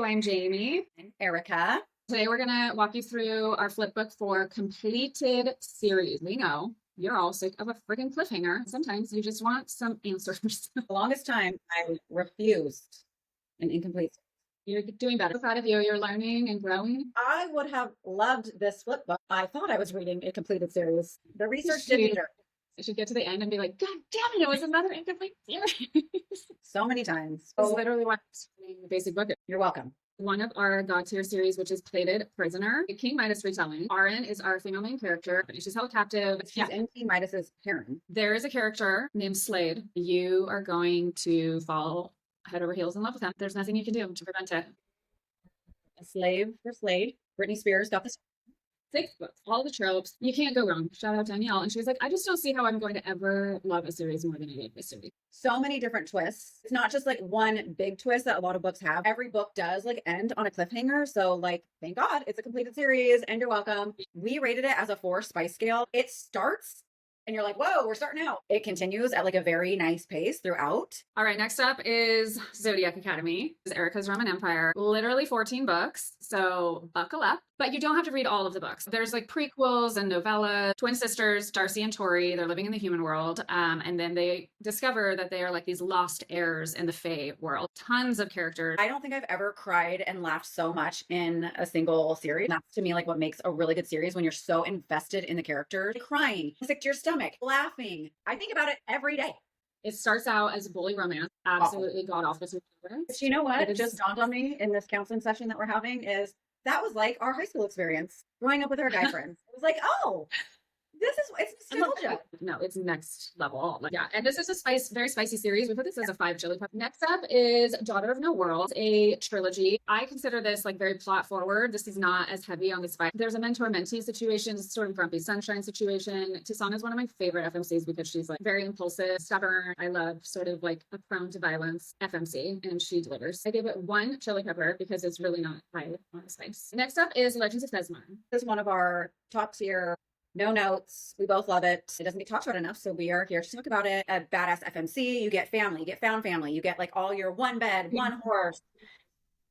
I'm Jamie. I'm Erica. Today we're going to walk you through our Flipbook for completed series. We know you're all sick of a freaking cliffhanger. Sometimes you just want some answers. The longest time I refused an incomplete. You're doing better. So proud of you. You're learning and growing. I would have loved this flip book. I thought I was reading a completed series. The research did me dirt. I should get to the end and be like, God damn it, it was another incomplete series. So many times. It's literally what I'm the Basic Bookish. You're welcome. One of our God tier series, which is Plated Prisoner. King Midas retelling. Arin is our female main character. She's held captive. She's in King Midas's harem. There is a character named Slade. You are going to fall head over heels in love with him. There's nothing you can do to prevent it. A slave for Slade. Britney Spears got this. 6 books, all the tropes. You can't go wrong. Shout out Danielle. And she was like, I just don't see how I'm going to ever love a series more than I love this series. So many different twists. It's not just like one big twist that a lot of books have. Every book does like end on a cliffhanger. So like, thank God it's a completed series and you're welcome. We rated it as a 4 spice scale. It starts and you're like, whoa, we're starting out. It continues at like a very nice pace throughout. All right, next up is Zodiac Academy. This is Erica's Roman Empire. Literally 14 books, so buckle up. But you don't have to read all of the books. There's like prequels and novella. Twin sisters, Darcy and Tori, they're living in the human world. And then they discover that they are like these lost heirs in the Fae world. Tons of characters. I don't think I've ever cried and laughed so much in a single series. That's to me like what makes a really good series, when you're so invested in the characters. Crying, sick to your stomach, laughing. I think about it every day. It starts out as a bully romance. Absolutely god awful. But you know what? It just dawned on me in this counseling session that we're having is that was like our high school experience growing up with our guy friends. It was like, oh, it's nostalgia. No, it's next level. Like, yeah, and this is a very spicy series. We put this as a 5 chili pepper. Next up is Daughter of No World, a trilogy. I consider this like very plot forward. This is not as heavy on the spice. There's a mentor-mentee situation, sort of grumpy sunshine situation. Tisana is one of my favorite FMCs because she's like very impulsive, stubborn. I love sort of like a prone to violence FMC, and she delivers. I gave it 1 chili pepper because it's really not high on the spice. Next up is Legends of Thesmar. This is one of our top tier. No notes. We both love it. It doesn't get talked about enough, so we are here to talk about it. A badass FMC. You get family. You get found family. You get like all your one bed, one horse.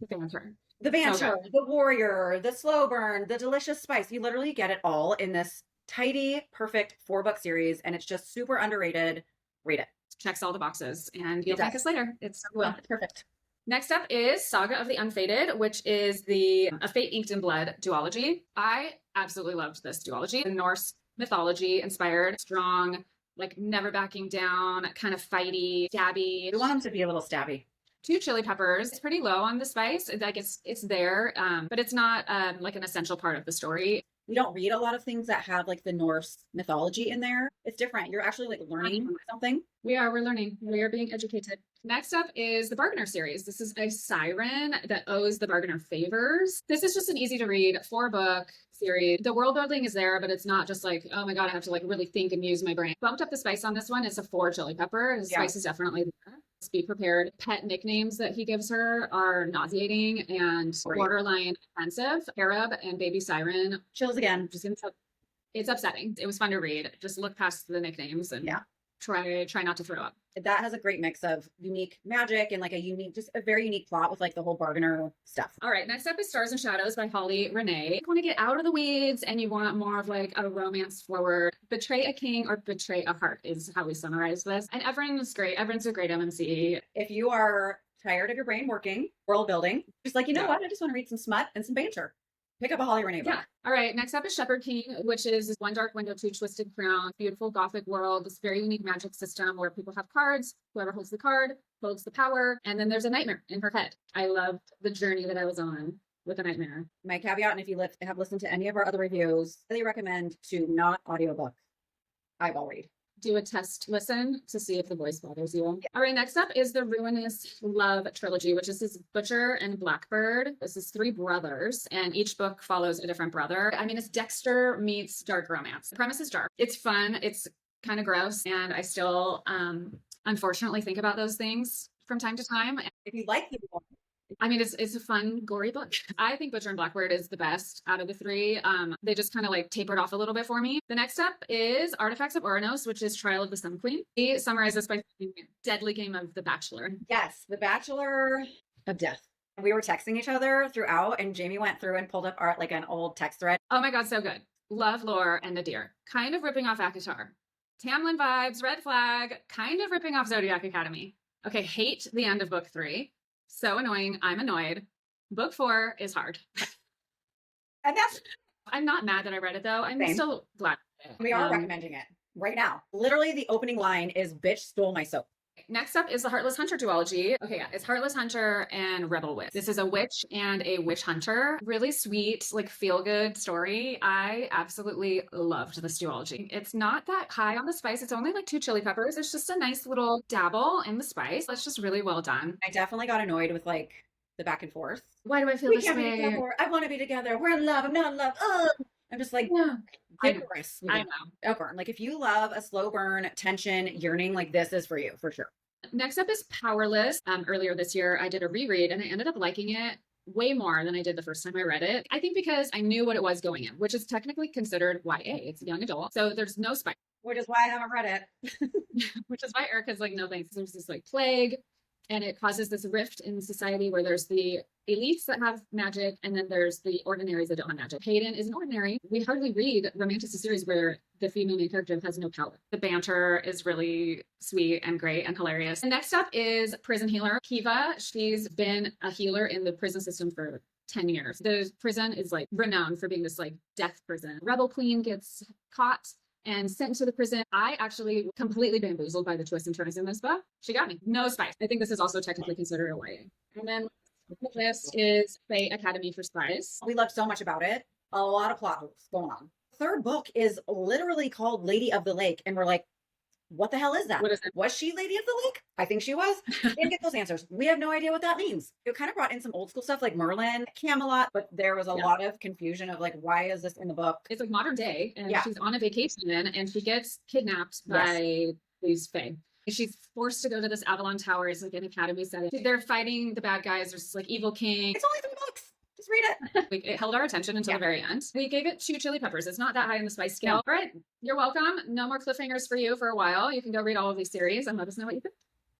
The banter. The banter, the warrior, the slow burn, the delicious spice. You literally get it all in this tidy, perfect 4-book series, and it's just super underrated. Read it. Checks all the boxes, and you'll thank us later. It's perfect. Next up is Saga of the Unfated, which is a Fate Inked in Blood duology. I absolutely loved this duology. The Norse mythology inspired, strong, like never backing down, kind of fighty, stabby. We want them to be a little stabby. 2 chili peppers. It's pretty low on the spice. Like it's there, but it's not like an essential part of the story. We don't read a lot of things that have like the Norse mythology in there. It's different. You're actually like learning something. We're learning. We are being educated. Next up is the Bargainer series. This is a siren that owes the Bargainer favors. This is just an easy to read 4-book series. The world building is there, but it's not just like, oh my God, I have to like really think and use my brain. Bumped up the spice on this one. It's a 4 chili pepper. The spice is definitely there. Be prepared. Pet nicknames that he gives her are nauseating and borderline offensive. Arab and Baby Siren. Chills again. It's upsetting. It was fun to read. Just look past the nicknames and try not to throw up. That has a great mix of unique magic and like just a very unique plot with like the whole bargainer stuff. All right, next up is Stars and Shadows by Holly Renee. You want to get out of the weeds and you want more of like a romance forward. Betray a king or betray a heart is how we summarize this. And Everin is great. Everin's a great MMC. If you are tired of your brain working, world building, just like, you know what? I just want to read some smut and some banter. Pick up a Holly Renee book. Yeah. All right. Next up is Shepherd King, which is One Dark Window, Two Twisted Crown. Beautiful Gothic world. This very unique magic system where people have cards. Whoever holds the card holds the power. And then there's a nightmare in her head. I loved the journey that I was on with a nightmare. My caveat, and if you have listened to any of our other reviews, I really recommend to not audiobook. Eyeball read. Do a test listen to see if the voice bothers you. All right, next up is the Ruinous Love trilogy, which is this Butcher and Blackbird. This is 3 brothers, and each book follows a different brother. I mean, it's Dexter meets dark romance. The premise is dark. It's fun. It's kind of gross, and I still, unfortunately, think about those things from time to time. If you like the book, I mean, it's a fun, gory book. I think Butcher and Blackbird is the best out of the 3. They just kind of like tapered off a little bit for me. The next up is Artifacts of Oranos, which is Trial of the Sun Queen. He summarizes by Deadly Game of The Bachelor. Yes, The Bachelor of Death. We were texting each other throughout, and Jamie went through and pulled up our like an old text thread. Oh my God, so good. Love Lore and Nadir. Kind of ripping off Akatar. Tamlin vibes, red flag, kind of ripping off Zodiac Academy. Okay, hate the end of book 3. So annoying. I'm annoyed. Book 4 is hard. And that's I'm not mad that I read it though. I'm Same. still glad. we are recommending it right now. Literally, the opening line is "Bitch stole my soap." Next up is the Heartless Hunter duology. Okay, yeah, it's Heartless Hunter and Rebel Witch. This is a witch and a witch hunter. Really sweet, like feel-good story. I absolutely loved this duology. It's not that high on the spice. It's only like 2 chili peppers. It's just a nice little dabble in the spice. It's just really well done. I definitely got annoyed with like the back and forth. Why do I feel We this can't be way? together. I want to be together. We're in love. I'm not in love. Ugh. I'm just like, Yeah, I know. vigorous. I know. Slow burn. Like if you love a slow burn, tension, yearning, like this is for you for sure. Next up is Powerless. Earlier this year, I did a reread and I ended up liking it way more than I did the first time I read it. I think because I knew what it was going in, which is technically considered YA. It's young adult. So there's no spice. Which is why I haven't read it. Which is why Erica's like, no thanks. There's this like plague and it causes this rift in society where there's the elites that have magic and then there's the ordinaries that don't have magic. Hayden is an ordinary. We hardly read romantic series where the female main character has no power. The banter is really sweet and great and hilarious. And next up is Prison Healer Kiva. She's been a healer in the prison system for 10 years. The prison is like renowned for being this like death prison. Rebel Queen gets caught and sent to the prison. I actually completely bamboozled by the twists and turns in this book. She got me. No spice. I think this is also technically considered a YA. And then the list is Fae Academy for Spies. We loved so much about it. A lot of plot holes going on. Third book is literally called Lady of the Lake. And we're like, what the hell is that? What is it? Was she Lady of the Lake? I think she was. Didn't get those answers. We have no idea what that means. It kind of brought in some old school stuff like Merlin, Camelot, but there was a lot of confusion of like, why is this in the book? It's like modern day, and Yeah. she's on a vacation and she gets kidnapped by these Fae. She's forced to go to this Avalon Tower. It's like an academy setting. They're fighting the bad guys. There's this like evil king. It's only 3 books. Just read it. It held our attention until the very end. We gave it 2 chili peppers. It's not that high on the spice scale. All right, you're welcome. No more cliffhangers for you for a while. You can go read all of these series and let us know what you think.